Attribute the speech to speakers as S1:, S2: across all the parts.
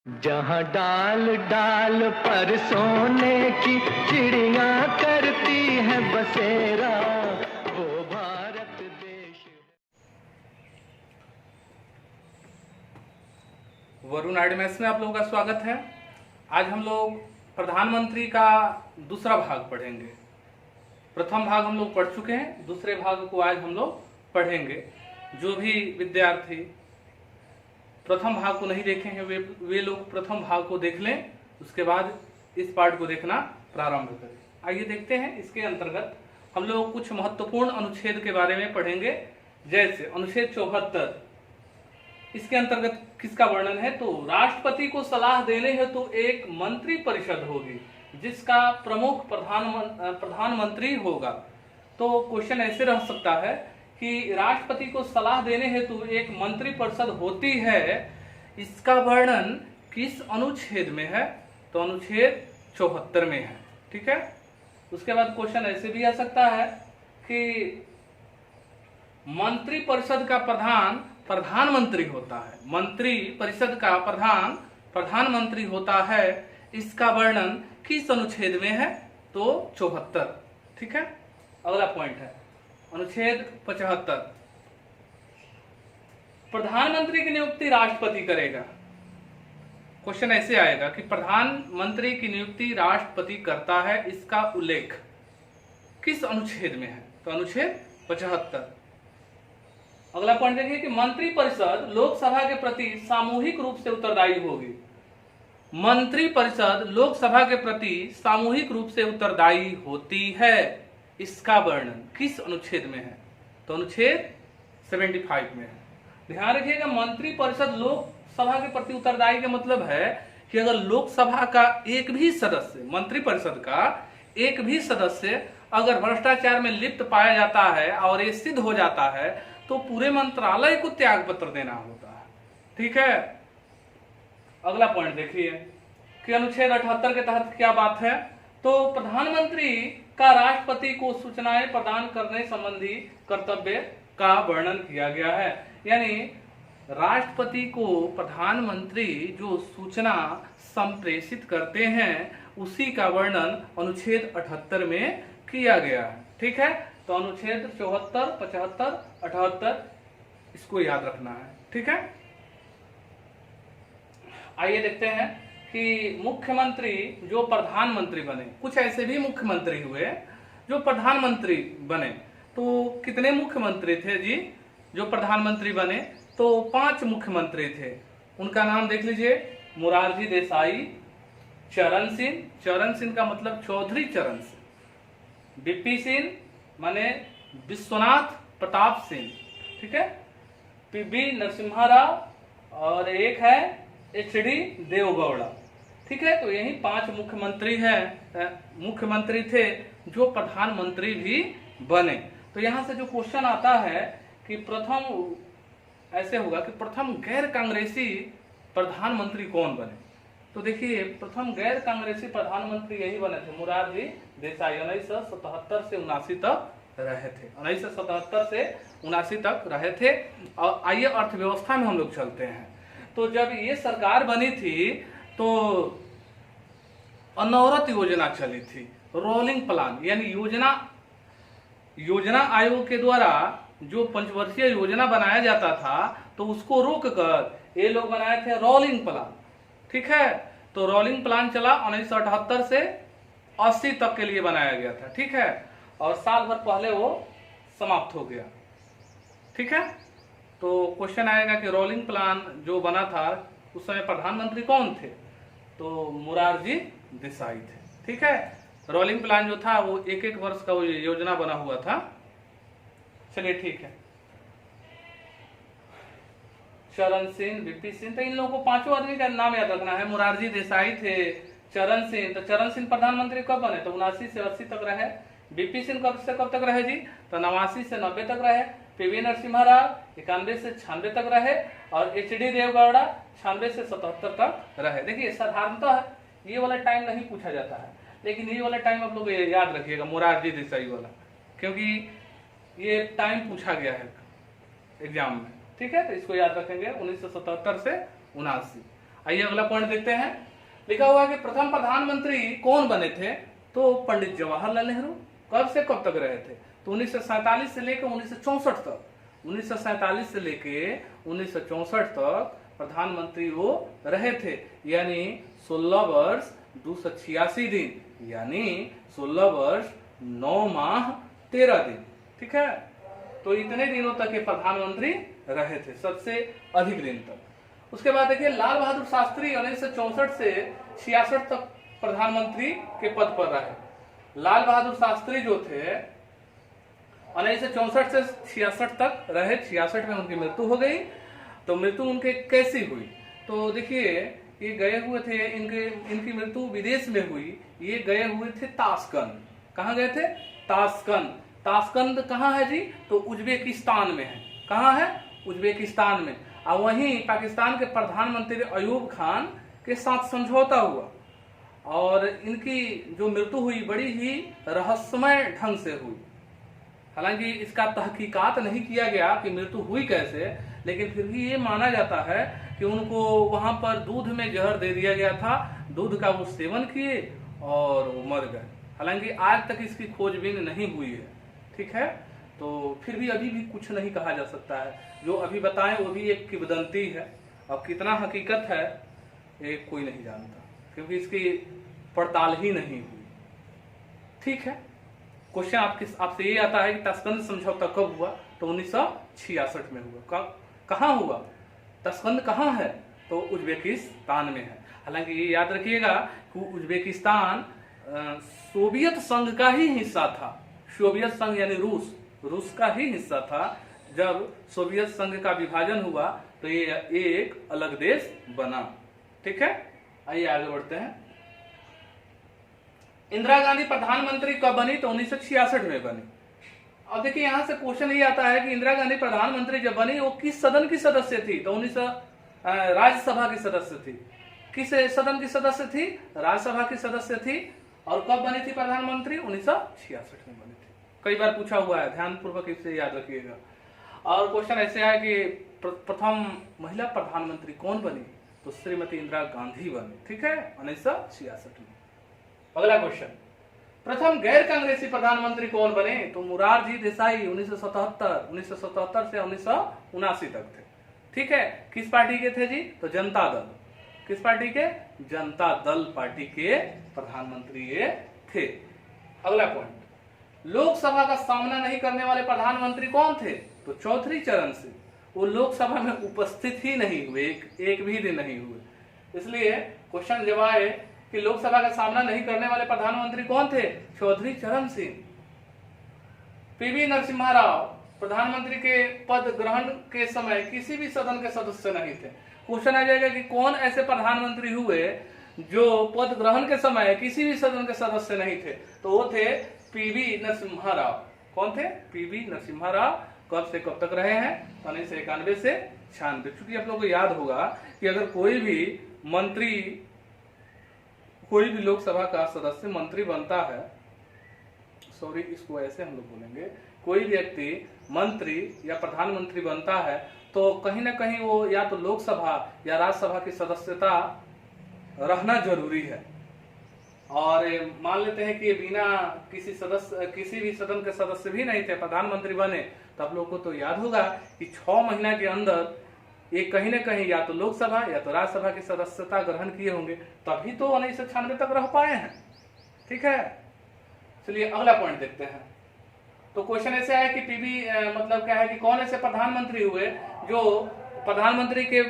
S1: जहाँ डाल डाल पर सोने की चिड़िया करती है बसेरा, वो भारत देश।
S2: वरुण आईडीएमएस में आप लोगों का स्वागत है। आज हम लोग प्रधानमंत्री का दूसरा भाग पढ़ेंगे। प्रथम भाग हम लोग पढ़ चुके हैं, दूसरे भाग को आज हम लोग पढ़ेंगे। जो भी विद्यार्थी प्रथम भाग को नहीं देखे हैं वे लोग प्रथम भाग को देख लें, उसके बाद इस पाठ को देखना प्रारंभ करें। आइए देखते हैं। इसके अंतर्गत हम लोग कुछ महत्वपूर्ण अनुच्छेद के बारे में पढ़ेंगे, जैसे अनुच्छेद 74। इसके अंतर्गत किसका वर्णन है? तो राष्ट्रपति को सलाह देने हेतु एक मंत्री परिषद होगी जिसका प्रमुख प्रधानमंत्री होगा। तो क्वेश्चन ऐसे रह सकता है कि राष्ट्रपति को सलाह देने हेतु एक मंत्री परिषद होती है, इसका वर्णन किस अनुच्छेद में है? तो अनुच्छेद 74 में है। ठीक है। उसके बाद क्वेश्चन ऐसे भी आ सकता है कि मंत्री परिषद का प्रधान प्रधानमंत्री होता है, मंत्री परिषद का प्रधान प्रधानमंत्री होता है, इसका वर्णन किस अनुच्छेद में है? तो 74। ठीक है। अगला पॉइंट है अनुच्छेद 75। प्रधानमंत्री की नियुक्ति राष्ट्रपति करेगा। क्वेश्चन ऐसे आएगा कि प्रधानमंत्री की नियुक्ति राष्ट्रपति करता है, इसका उल्लेख किस अनुच्छेद में है? तो अनुच्छेद 75। अगला पॉइंट देखिए कि मंत्री परिषद लोकसभा के प्रति सामूहिक रूप से उत्तरदायी होगी। मंत्री परिषद लोकसभा के प्रति सामूहिक रूप से उत्तरदायी होती है, इसका वर्णन किस अनुच्छेद में है? तो अनुच्छेद 75 में है। ध्यान रखिएगा, मंत्री परिषद लोकसभा के प्रति उत्तरदायी का मतलब है कि अगर लोकसभा का एक भी सदस्य, मंत्री परिषद का एक भी सदस्य अगर भ्रष्टाचार में लिप्त पाया जाता है और ये सिद्ध हो जाता है तो पूरे मंत्रालय को त्याग पत्र देना होता है। ठीक है। अगला पॉइंट देखिए कि अनुच्छेद 78 के तहत क्या बात है? तो प्रधानमंत्री का राष्ट्रपति को सूचनाएं प्रदान करने संबंधी कर्तव्य का वर्णन किया गया है। यानी राष्ट्रपति को प्रधानमंत्री जो सूचना संप्रेषित करते हैं उसी का वर्णन अनुच्छेद 78 में किया गया है। ठीक है। तो अनुच्छेद 74, 75, 78 इसको याद रखना है। ठीक है। आइए देखते हैं कि मुख्यमंत्री जो प्रधानमंत्री बने, कुछ ऐसे भी मुख्यमंत्री हुए जो प्रधानमंत्री बने। तो कितने मुख्यमंत्री थे जी जो प्रधानमंत्री बने? तो 5 मुख्यमंत्री थे। उनका नाम देख लीजिए। मोरारजी देसाई, चरण सिंह, चरण सिंह का मतलब चौधरी चरण सिंह, बीपी सिंह माने विश्वनाथ प्रताप सिंह, ठीक है, पीवी नरसिम्हा राव और एक है एचडी देवगौड़ा। ठीक है। तो यही 5 मुख्यमंत्री थे जो प्रधानमंत्री भी बने। तो यहां से जो क्वेश्चन आता है कि प्रथम ऐसे होगा कि प्रथम गैर कांग्रेसी प्रधानमंत्री कौन बने? तो देखिए प्रथम गैर कांग्रेसी प्रधानमंत्री यही बने थे, मोरारजी देसाई। 1977 से 79 तक रहे थे। 1977 से 79 तक रहे थे। और आइए अर्थव्यवस्था में हम लोग चलते हैं। तो जब ये सरकार बनी थी तो अनवरत योजना चली थी, रोलिंग प्लान, यानी योजना आयोग के द्वारा जो पंचवर्षीय योजना बनाया जाता था तो उसको रोक कर ये लोग बनाए थे रोलिंग प्लान। ठीक है। तो रोलिंग प्लान चला 1978 से 80 तक के लिए बनाया गया था। ठीक है। और साल भर पहले वो समाप्त हो गया। ठीक है। तो क्वेश्चन आएगा कि रोलिंग प्लान जो बना था उस समय प्रधानमंत्री कौन थे? तो मोरारजी देसाई थे। ठीक है। रोलिंग प्लान जो था वो एक वर्ष का वो योजना बना हुआ था। चलिए ठीक है। चरण सिंह, बीपी सिंह, तो इन लोगों को 5 आदमी का नाम याद रखना है। मोरारजी देसाई थे, चरण सिंह, तो चरण सिंह प्रधानमंत्री कब बने? तो 79 से 80 तक रहे। बीपी सिंह कब से कब तक रहे जी? तो 89 से 90 तक रहे। पीवी नरसिम्हा राव 91 से 96 तक रहे और एचडी देवगौड़ा 96 से 77 तक रहे। देखिए साधारणतः ये वाला टाइम नहीं पूछा जाता है, लेकिन ये वाला टाइम आप लोग याद रखिएगा, मोरारजी देसाई वाला, क्योंकि ये टाइम पूछा गया है एग्जाम में। ठीक है। तो इसको याद रखेंगे 1977 से 79। आइए अगला पॉइंट देखते हैं। लिखा हुआ है कि प्रथम प्रधानमंत्री कौन बने थे, तो पंडित जवाहरलाल नेहरू। कब से कब तक रहे थे, तो 1947 से लेकर 1964 तक। 1947 से लेके 1964 तक प्रधानमंत्री वो रहे थे, यानी 16 वर्ष 286 दिन, यानी 16 वर्ष 9 माह 13 दिन। ठीक है, तो इतने दिनों तक ये प्रधानमंत्री रहे थे, सबसे अधिक दिन तक। उसके बाद देखिए लाल बहादुर शास्त्री 1964 से 66 तक प्रधानमंत्री के पद पर रहे। लाल बहादुर शास्त्री जो थे 1964 से 66 तक रहे, 66 में उनकी मृत्यु हो गई। तो मृत्यु उनके कैसी हुई, तो देखिए ये गए हुए थे, इनकी मृत्यु विदेश में हुई। ये गए हुए थे ताशकंद। कहाँ गए थे, ताशकंद। ताशकंद कहाँ है जी, तो उज्बेकिस्तान में है। कहाँ है, उज्बेकिस्तान में। और वहीं पाकिस्तान के प्रधानमंत्री अयूब खान के साथ समझौता हुआ और इनकी जो मृत्यु हुई बड़ी ही रहस्यमय ढंग से हुई। हालांकि इसका तहकीकात नहीं किया गया कि मृत्यु हुई कैसे, लेकिन फिर भी ये माना जाता है कि उनको वहां पर दूध में जहर दे दिया गया था, दूध का वो सेवन किए और वो मर गए। हालांकि आज तक इसकी खोजबीन नहीं हुई है। ठीक है, तो फिर भी अभी भी कुछ नहीं कहा जा सकता है। जो अभी बताएं वो भी एक किंवदंती है, अब कितना हकीकत है ये कोई नहीं जानता, क्योंकि इसकी पड़ताल ही नहीं हुई। ठीक है, क्वेश्चन आपसे ये आता है कि ताशकंद समझौता कब हुआ, तो 1966 में हुआ। कहाँ हुआ, ताशकंद कहाँ है, तो उज्बेकिस्तान में है। हालांकि ये याद रखिएगा कि उज्बेकिस्तान सोवियत संघ का ही हिस्सा था। सोवियत संघ यानी रूस का ही हिस्सा था। जब सोवियत संघ का विभाजन हुआ तो ये एक अलग देश बना। ठीक है, आइए आगे बढ़ते हैं। इंदिरा गांधी प्रधानमंत्री कब बनी, तो 1966 में बनी। अब देखिए यहां से क्वेश्चन ये आता है कि इंदिरा गांधी प्रधानमंत्री जब बनी वो किस सदन की सदस्य थी, तो राज्यसभा की सदस्य थी। किस सदन की सदस्य थी, राज्यसभा की सदस्य थी। और कब बनी थी प्रधानमंत्री, 1966 में बनी थी। कई बार पूछा हुआ है, ध्यान पूर्वक इसे याद रखिएगा। और क्वेश्चन ऐसे है कि प्रथम महिला प्रधानमंत्री कौन बनी, तो श्रीमती इंदिरा गांधी बनी। ठीक है, 1966 में। अगला क्वेश्चन, प्रथम गैर कांग्रेसी प्रधानमंत्री कौन बने, तो मोरारजी देसाई 1977 से 1979 तक थे। ठीक है, किस पार्टी के थे जी, तो जनता दल। किस पार्टी के, जनता दल पार्टी के प्रधानमंत्री ये थे। अगला पॉइंट, लोकसभा का सामना नहीं करने वाले प्रधानमंत्री कौन थे, तो चौधरी चरण सिंह। वो लोकसभा में उपस्थित ही नहीं हुए, एक भी दिन नहीं हुए। इसलिए क्वेश्चन जब आए कि लोकसभा का सामना नहीं करने वाले प्रधानमंत्री कौन थे, चौधरी चरण सिंह। पीवी नरसिम्हा राव प्रधानमंत्री के पद ग्रहण के समय किसी भी सदन के सदस्य नहीं थे। क्वेश्चन आ जाएगा कि कौन ऐसे प्रधानमंत्री हुए जो पद ग्रहण के समय किसी भी सदन के सदस्य नहीं थे, तो वो थे पीवी नरसिम्हा राव। कौन थे, पीवी नरसिम्हा राव। कब से कब तक रहे हैं, 1991 से 96। चूंकि आप लोगों को याद होगा कि अगर कोई भी मंत्री, कोई भी लोकसभा का सदस्य मंत्री बनता है, सॉरी इसको ऐसे हम लोग बोलेंगे, कोई व्यक्ति मंत्री या प्रधानमंत्री बनता है तो कहीं ना कहीं वो या तो लोकसभा या राज्यसभा की सदस्यता रहना जरूरी है। और मान लेते हैं कि ये बिना किसी भी सदन के सदस्य भी नहीं थे, प्रधानमंत्री बने, तो आप लोगों को तो याद होगा कि 6 महीना के अंदर ये कहीं ना कहीं या तो लोकसभा या तो राज्यसभा की सदस्यता ग्रहण किए होंगे, तभी तो 1996 तक रह पाए हैं। ठीक है, चलिए अगला पॉइंट देखते हैं। तो क्वेश्चन ऐसे है कि पीवी मतलब क्या है कि कौन ऐसे प्रधानमंत्री हुए जो प्रधानमंत्री के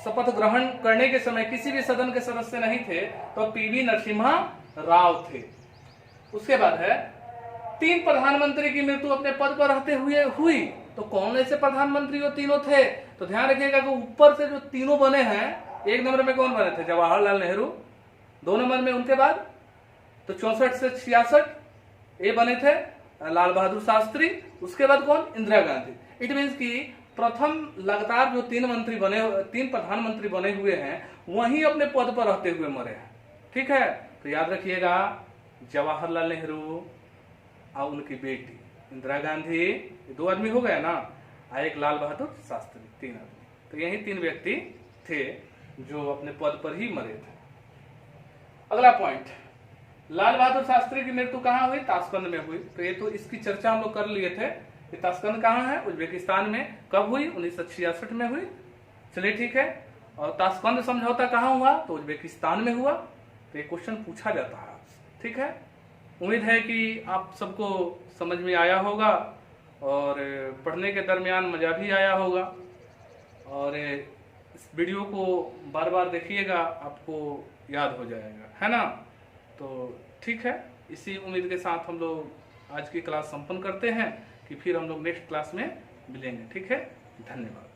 S2: शपथ ग्रहण करने के समय किसी भी सदन के सदस्य नहीं थे, तो पीवी नरसिम्हा राव थे। उसके बाद है 3 प्रधानमंत्री की मृत्यु अपने पद पर रहते हुए हुई, तो कौन ऐसे प्रधानमंत्री वो तीनों थे, तो ध्यान रखिएगा कि ऊपर से जो तीनों बने हैं, 1 नंबर में कौन बने थे, जवाहरलाल नेहरू। 2 नंबर में उनके बाद तो 64 से 66 ये बने थे लाल बहादुर शास्त्री। उसके बाद कौन, इंदिरा गांधी। इट मीन्स कि प्रथम लगातार जो 3 प्रधानमंत्री बने हुए हैं वही अपने पद पर रहते हुए मरे हैं। ठीक है, तो याद रखिएगा जवाहरलाल नेहरू और उनकी बेटी इंदिरा गांधी, 2 आदमी हो गए ना, और एक लाल बहादुर शास्त्री, 3 आदमी। तो यही 3 व्यक्ति थे जो अपने पद पर ही मरे थे। अगला पॉइंट, लाल बहादुर शास्त्री की मृत्यु कहाँ हुई? ताशकंद में हुई। तो ये तो इसकी चर्चा हम लोग कर लिए थे कि ताशकंद कहाँ है? उज्बेकिस्तान में। कब हुई? 1966 में हुई। चलिए ठीक है। और ताशकंद समझौता कहाँ हुआ? तो उज्बेकिस्तान में हुआ। तो ये क्वेश्चन पूछा जाता है आपसे, ठीक है। उम्मीद है कि आप सबको समझ में आया होगा और पढ़ने के दरमियान मज़ा भी आया होगा। और इस वीडियो को बार बार देखिएगा, आपको याद हो जाएगा, है ना। तो ठीक है, इसी उम्मीद के साथ हम लोग आज की क्लास संपन्न करते हैं कि फिर हम लोग नेक्स्ट क्लास में मिलेंगे, ठीक है। धन्यवाद।